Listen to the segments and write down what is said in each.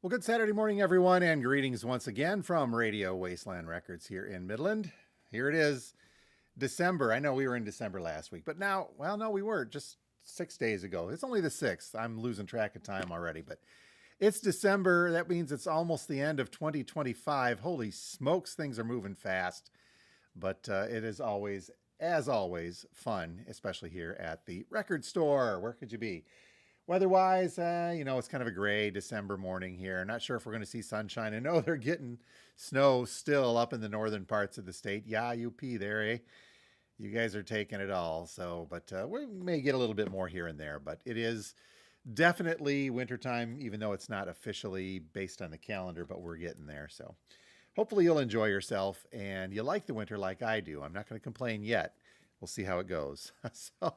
Well, good Saturday morning, everyone, and greetings once again from Radio Wasteland Records here in Midland. Here it is, December. I know we were in December last week, but now, well, no, we were just 6 days ago. It's only the 6th. I'm losing track of time already, but it's December. That means it's almost the end of 2025. Holy smokes, things are moving fast, but it is always, as always, fun, especially here at the record store. Where could you be? Weather-wise, it's kind of a gray December morning here. Not sure if we're going to see sunshine. I know they're getting snow still up in the northern parts of the state. Yeah, UP there, eh? You guys are taking it all. So, but we may get a little bit more here and there. But it is definitely wintertime, even though it's not officially based on the calendar, but we're getting there. So hopefully you'll enjoy yourself and you like the winter like I do. I'm not going to complain yet. We'll see how it goes. So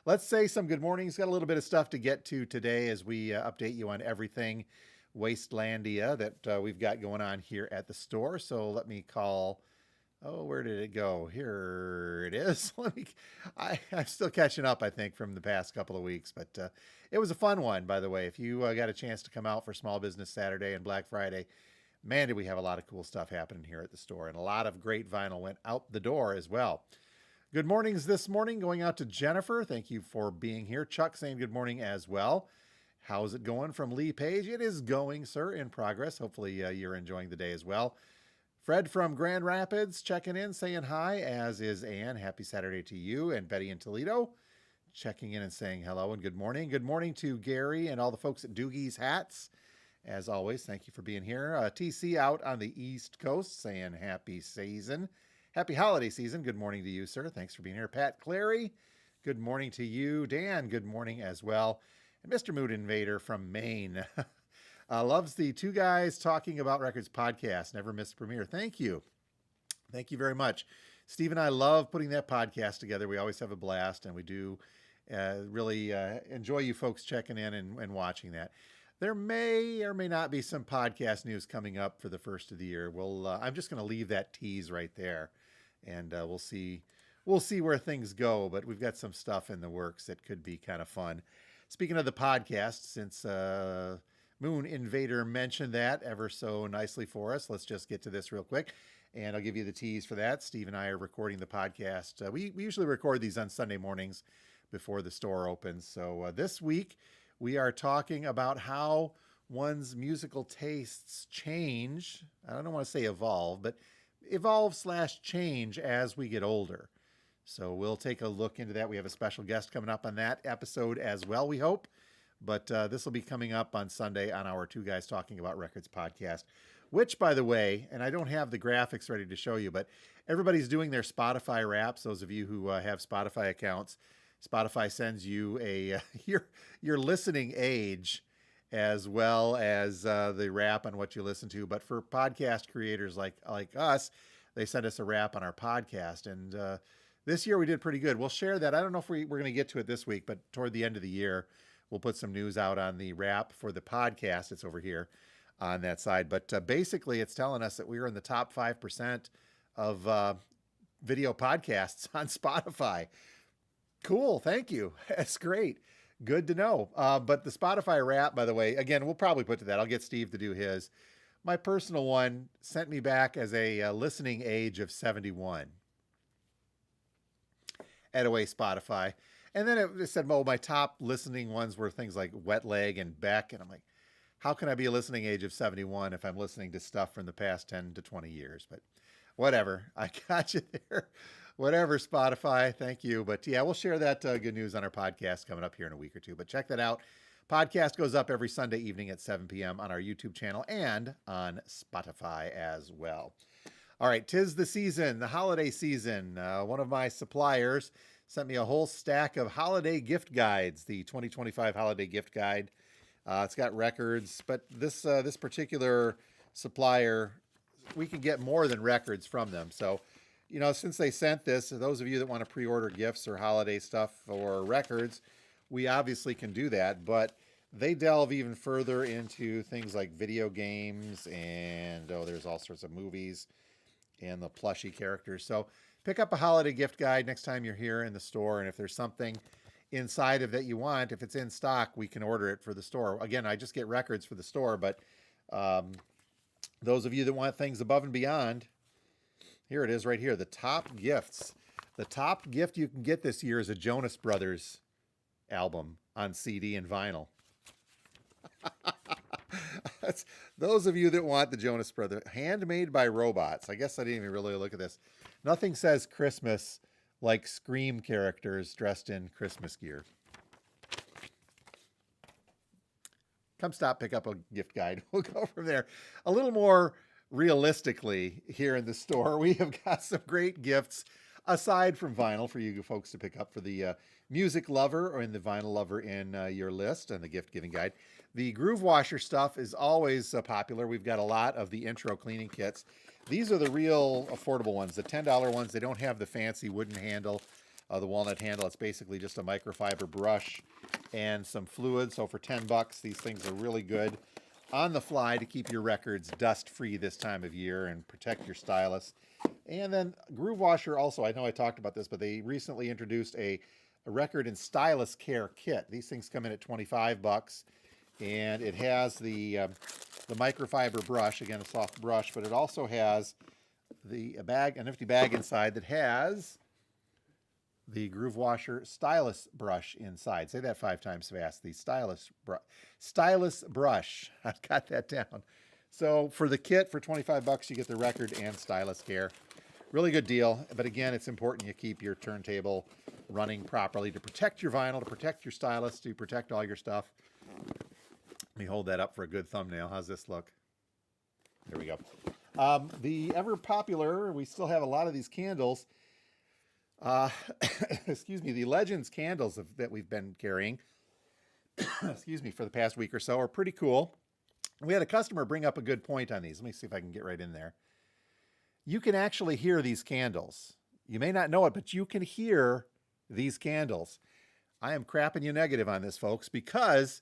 let's say some good mornings. Got a little bit of stuff to get to today as we update you on everything Wastelandia that we've got going on here at the store. So let me call. Oh, where did it go? Here it is. I'm still catching up, I think, from the past couple of weeks, but it was a fun one, by the way. If you got a chance to come out for Small Business Saturday and Black Friday, man, did we have a lot of cool stuff happening here at the store, and a lot of great vinyl went out the door as well. Good mornings this morning going out to Jennifer. Thank you for being here. Chuck saying good morning as well. How's it going from Lee Page? It is going, sir, in progress. Hopefully you're enjoying the day as well. Fred from Grand Rapids checking in, saying hi, as is Ann. Happy Saturday to you. And Betty in Toledo checking in and saying hello and good morning. Good morning to Gary and all the folks at Doogie's Hats. As always, thank you for being here. TC out on the East Coast saying happy season. Happy holiday season. Good morning to you, sir. Thanks for being here. Pat Clary, good morning to you. Dan, good morning as well. And Mr. Mood Invader from Maine loves the Two Guys Talking About Records podcast. Never missed a premiere. Thank you. Thank you very much. Steve and I love putting that podcast together. We always have a blast, and we do really enjoy you folks checking in and watching that. There may or may not be some podcast news coming up for the first of the year. I'm just going to leave that tease right there, and we'll see where things go. But we've got some stuff in the works that could be kind of fun. Speaking of the podcast, since Moon Invader mentioned that ever so nicely for us, let's just get to this real quick, and I'll give you the tease for that. Steve and I are recording the podcast. We usually record these on Sunday mornings before the store opens. So this week, we are talking about how one's musical tastes change. I don't want to say evolve, but evolve/change as we get older. So we'll take a look into that. We have a special guest coming up on that episode as well, we hope. But this will be coming up on Sunday on our Two Guys Talking About Records podcast, which, by the way, and I don't have the graphics ready to show you, but everybody's doing their Spotify Wraps. Those of you who have Spotify accounts, Spotify sends you your listening age as well as the wrap on what you listen to. But for podcast creators like us, they send us a wrap on our podcast. And this year we did pretty good. We'll share that. I don't know if we're going to get to it this week, but toward the end of the year, we'll put some news out on the wrap for the podcast. It's over here on that side. But basically, it's telling us that we are in the top 5% of video podcasts on Spotify. Cool. Thank you. That's great. Good to know. But the Spotify Wrap, by the way, again, we'll probably put to that. I'll get Steve to do his. My personal one sent me back as a listening age of 71 at Away Spotify. And then it said, well, my top listening ones were things like Wet Leg and Beck. And I'm like, how can I be a listening age of 71 if I'm listening to stuff from the past 10 to 20 years? But whatever. I got you there. Whatever, Spotify. Thank you. But yeah, we'll share that good news on our podcast coming up here in a week or two. But check that out. Podcast goes up every Sunday evening at 7 p.m. on our YouTube channel and on Spotify as well. All right, 'tis the season, the holiday season. One of my suppliers sent me a whole stack of holiday gift guides, the 2025 holiday gift guide. It's got records, but this particular supplier, we can get more than records from them. So, since they sent this, those of you that want to pre-order gifts or holiday stuff or records, we obviously can do that, but they delve even further into things like video games and, there's all sorts of movies and the plushie characters. So pick up a holiday gift guide next time you're here in the store, and if there's something inside of that you want, if it's in stock, we can order it for the store. Again, I just get records for the store, but Um, those of you that want things above and beyond, here it is right here, the top gifts. The top gift you can get this year is a Jonas Brothers album on CD and vinyl. That's, those of you that want the Jonas Brothers, handmade by robots. I guess I didn't even really look at this. Nothing says Christmas like Scream characters dressed in Christmas gear. Come stop, pick up a gift guide. We'll go from there. A little more realistically here in the store, we have got some great gifts aside from vinyl for you folks to pick up for the music lover or in the vinyl lover in your list and the gift giving guide. The groove washer stuff is always popular. We've got a lot of the intro cleaning kits. These are the real affordable ones, the $10 ones. They don't have the fancy wooden handle, the walnut handle. It's basically just a microfiber brush and some fluid. So for $10, these things are really good on the fly to keep your records dust free this time of year and protect your stylus. And then groove washer also, I know I talked about this, but they recently introduced a record and stylus care kit. These things come in at $25, and it has the microfiber brush, again a soft brush, but it also has a nifty bag inside that has the groove washer stylus brush inside. Say that 5 times fast. The stylus brush. I've got that down. So for the kit for $25, you get the record and stylus care. Really good deal. But again, it's important you keep your turntable running properly to protect your vinyl, to protect your stylus, to protect all your stuff. Let me hold that up for a good thumbnail. How's this look? There we go. The ever popular, we still have a lot of these candles. Excuse me, the Legends candles that we've been carrying, excuse me, for the past week or so are pretty cool. We had a customer bring up a good point on these. Let me see if I can get right in there. You can actually hear these candles. You may not know it, but you can hear these candles. I am crapping you negative on this, folks, because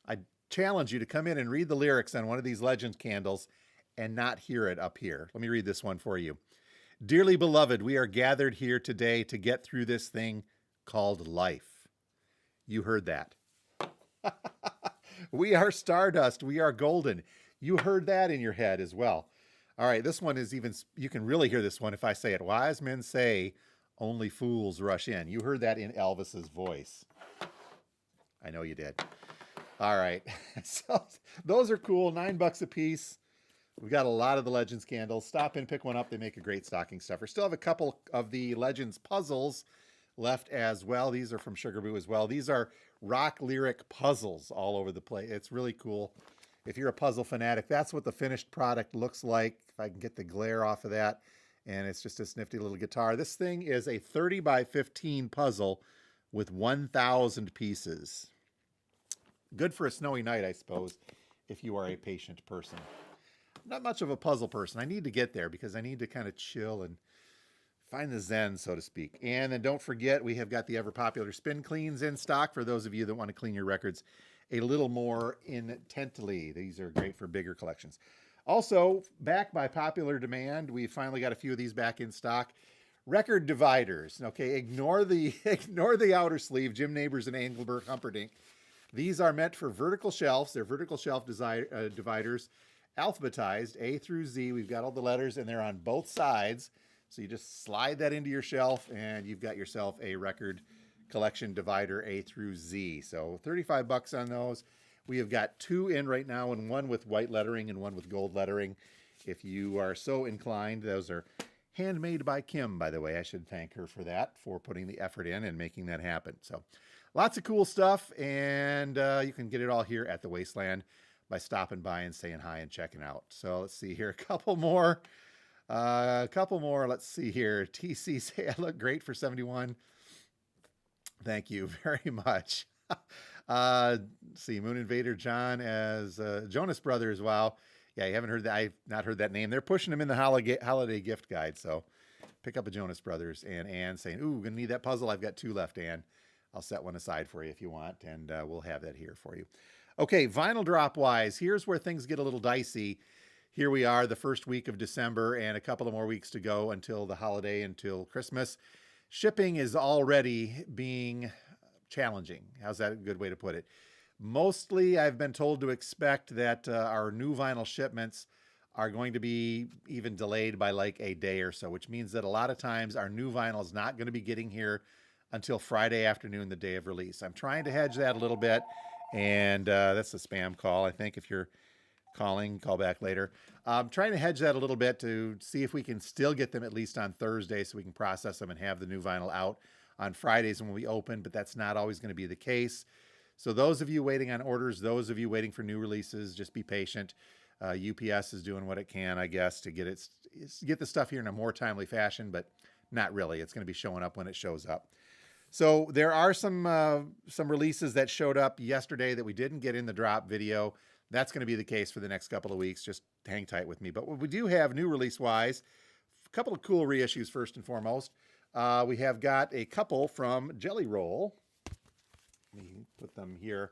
I challenge you to come in and read the lyrics on one of these Legends candles and not hear it up here. Let me read this one for you. Dearly beloved, we are gathered here today to get through this thing called life. You heard that. We are stardust. We are golden. You heard that in your head as well. All right, this one is even, you can really hear this one if I say it. Wise men say only fools rush in. You heard that in Elvis's voice. I know you did. All right, so those are cool, $9 a piece. We've got a lot of the Legends candles. Stop in, pick one up. They make a great stocking stuffer. Still have a couple of the Legends puzzles left as well. These are from Sugar Boo as well. These are rock lyric puzzles all over the place. It's really cool. If you're a puzzle fanatic, that's what the finished product looks like. If I can get the glare off of that. And it's just this nifty little guitar. This thing is a 30 by 15 puzzle with 1,000 pieces. Good for a snowy night, I suppose, if you are a patient person. Not much of a puzzle person. I need to get there because I need to kind of chill and find the zen, so to speak. And then don't forget, we have got the ever popular spin cleans in stock for those of you that want to clean your records a little more intently. These are great for bigger collections. Also, back by popular demand, we finally got a few of these back in stock. Record dividers. Okay, ignore the outer sleeve, Jim Neighbors and Engelbert Humperdinck. These are meant for vertical shelves. They're vertical shelf dividers, alphabetized A through Z. We've got all the letters and they're on both sides. So you just slide that into your shelf and you've got yourself a record collection divider A through Z. So $35 on those. We have got 2 in right now, and one with white lettering and one with gold lettering. If you are so inclined, those are handmade by Kim, by the way. I should thank her for that, for putting the effort in and making that happen. So lots of cool stuff, and you can get it all here at the Wasteland by stopping by and saying hi and checking out. So let's see here, a couple more. Let's see here. TC say I look great for 71. Thank you very much. See, Moon Invader John as Jonas Brothers. Wow. Yeah, you haven't heard that. I've not heard that name. They're pushing them in the holiday gift guide. So pick up a Jonas Brothers. And Ann saying, ooh, gonna need that puzzle. I've got 2 left, Ann. I'll set one aside for you if you want, and we'll have that here for you. Okay, vinyl drop wise, here's where things get a little dicey. Here we are, the first week of December, and a couple of more weeks to go until the holiday, until Christmas. Shipping is already being challenging. How's that a good way to put it? Mostly, I've been told to expect that our new vinyl shipments are going to be even delayed by like a day or so, which means that a lot of times our new vinyl is not going to be getting here until Friday afternoon, the day of release. I'm trying to hedge that a little bit, and that's a spam call, I think. If you're calling, call back later. I'm trying to hedge that a little bit to see if we can still get them at least on Thursday so we can process them and have the new vinyl out on Fridays when we open, but that's not always going to be the case. So those of you waiting on orders, those of you waiting for new releases, just be patient. UPS is doing what it can, I guess, to get the stuff here in a more timely fashion, but not really. It's going to be showing up when it shows up. So there are some releases that showed up yesterday that we didn't get in the drop video. That's going to be the case for the next couple of weeks. Just hang tight with me. But what we do have new release-wise, a couple of cool reissues first and foremost. We have got a couple from Jelly Roll. Let me put them here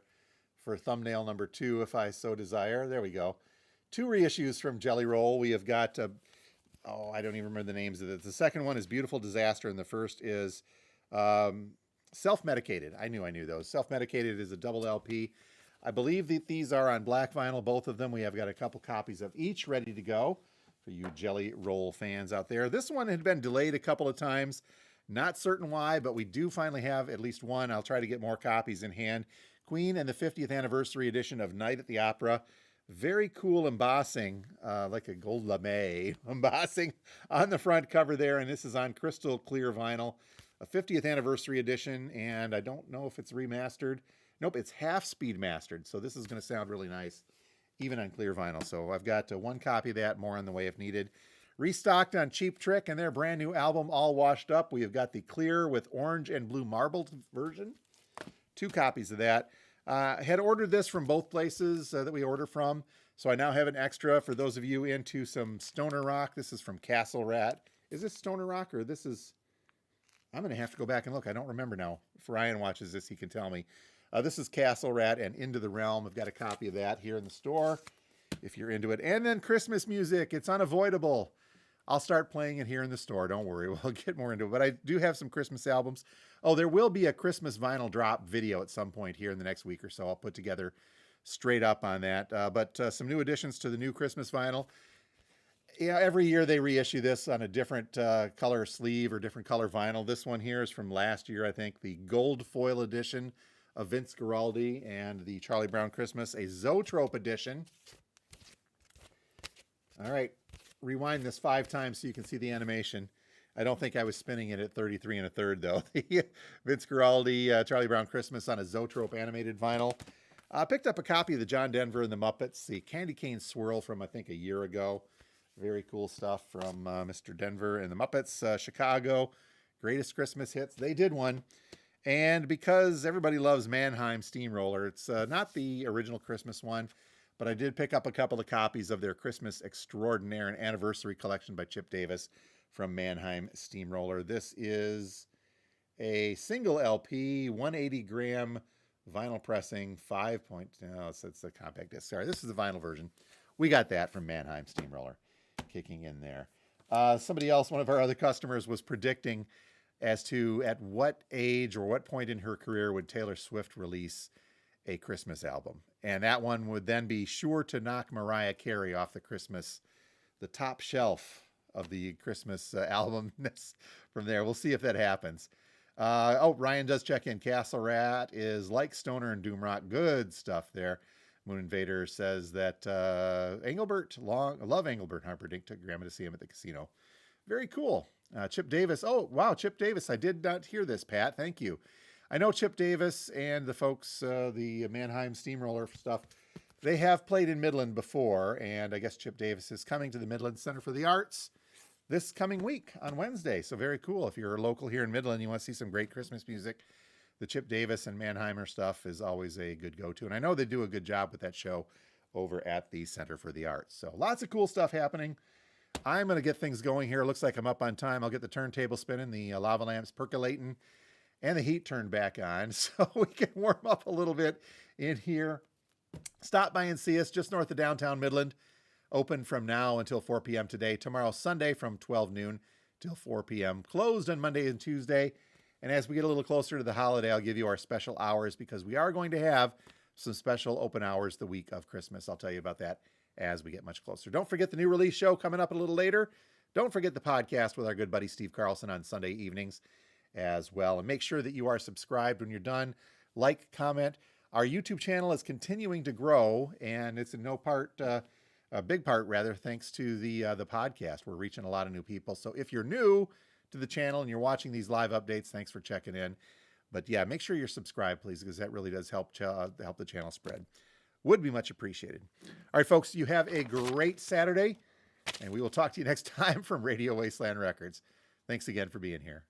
for thumbnail number 2 if I so desire. There we go. 2 reissues from Jelly Roll. We have got, I don't even remember the names of it. The second one is Beautiful Disaster, and the first is Self-Medicated. I knew those. Self-Medicated is a double LP. I believe that these are on black vinyl, both of them. We have got a couple copies of each ready to go for you Jelly Roll fans out there. This one had been delayed a couple of times. Not certain why, but we do finally have at least one. I'll try to get more copies in hand. Queen and the 50th anniversary edition of Night at the Opera. Very cool embossing, like a gold lame embossing on the front cover there. And this is on crystal clear vinyl, a 50th anniversary edition. And I don't know if it's remastered. Nope, it's half speed mastered. So this is going to sound really nice, even on clear vinyl. So I've got one copy of that, more on the way if needed. Restocked on Cheap Trick and their brand new album, All Washed Up. We have got the clear with orange and blue marbled version. 2 copies of that. I had ordered this from both places that we order from. So I now have an extra for those of you into some stoner rock. This is from Castle Rat. Is this stoner rock or this is... I'm going to have to go back and look. I don't remember now. If Ryan watches this, he can tell me. This is Castle Rat and Into the Realm. I've got a copy of that here in the store if you're into it. And then Christmas music. It's unavoidable. I'll start playing it here in the store. Don't worry. We'll get more into it. But I do have some Christmas albums. Oh, there will be a Christmas vinyl drop video at some point here in the next week or so. I'll put together straight up on that. But some new additions to the new Christmas vinyl. Yeah, every year they reissue this on a different color sleeve or different color vinyl. This one here is from last year, I think. The gold foil edition of Vince Guaraldi and the Charlie Brown Christmas. A Zoetrope edition. All right. Rewind this 5 times so you can see the animation. I don't think I was spinning it at 33 1/3 though. Vince Guaraldi, Charlie Brown Christmas on a Zoetrope animated vinyl. I picked up a copy of the John Denver and the Muppets, the Candy Cane Swirl from I think a year ago. Very cool stuff from Mr. Denver and the Muppets. Chicago, greatest Christmas hits. They did one. And because everybody loves Mannheim Steamroller, it's not the original Christmas one, but I did pick up a couple of copies of their Christmas Extraordinaire and Anniversary Collection by Chip Davis from Mannheim Steamroller. This is a single LP, 180 gram vinyl pressing, 5 point, no, it's a compact disc. Sorry, this is the vinyl version. We got that from Mannheim Steamroller kicking in there. Somebody else, one of our other customers, was predicting as to at what age or what point in her career would Taylor Swift release a Christmas album. And that one would then be sure to knock Mariah Carey off the top shelf of the Christmas album from there. We'll see if that happens. Ryan does check in. Castle Rat is like Stoner and Doomrock. Good stuff there. Moon Invader says that love Engelbert Humperdinck. Took Grandma to see him at the casino. Very cool. Chip Davis. Oh, wow, Chip Davis. I did not hear this, Pat. Thank you. I know Chip Davis and the folks, the Mannheim Steamroller stuff, they have played in Midland before, and I guess Chip Davis is coming to the Midland Center for the Arts this coming week on Wednesday. So very cool. If you're local here in Midland, you want to see some great Christmas music, the Chip Davis and Mannheimer stuff is always a good go-to. And I know they do a good job with that show over at the Center for the Arts. So lots of cool stuff happening. I'm going to get things going here. Looks like I'm up on time. I'll get the turntable spinning, the lava lamps percolating, and the heat turned back on so we can warm up a little bit in here. Stop by and see us just north of downtown Midland. Open from now until 4 p.m. today. Tomorrow, Sunday, from 12 noon till 4 p.m. Closed on Monday and Tuesday. And as we get a little closer to the holiday, I'll give you our special hours because we are going to have some special open hours the week of Christmas. I'll tell you about that as we get much closer. Don't forget the new release show coming up a little later. Don't forget the podcast with our good buddy Steve Carlson on Sunday evenings as well. And make sure that you are subscribed when you're done. Like, comment. Our YouTube channel is continuing to grow, and it's in no part, a big part rather, thanks to the podcast. We're reaching a lot of new people. So if you're new to the channel and you're watching these live updates, thanks for checking in. But yeah, make sure you're subscribed, please, because that really does help the channel spread. Would be much appreciated. All right, folks, you have a great Saturday, and we will talk to you next time from Radio Wasteland Records. Thanks again for being here.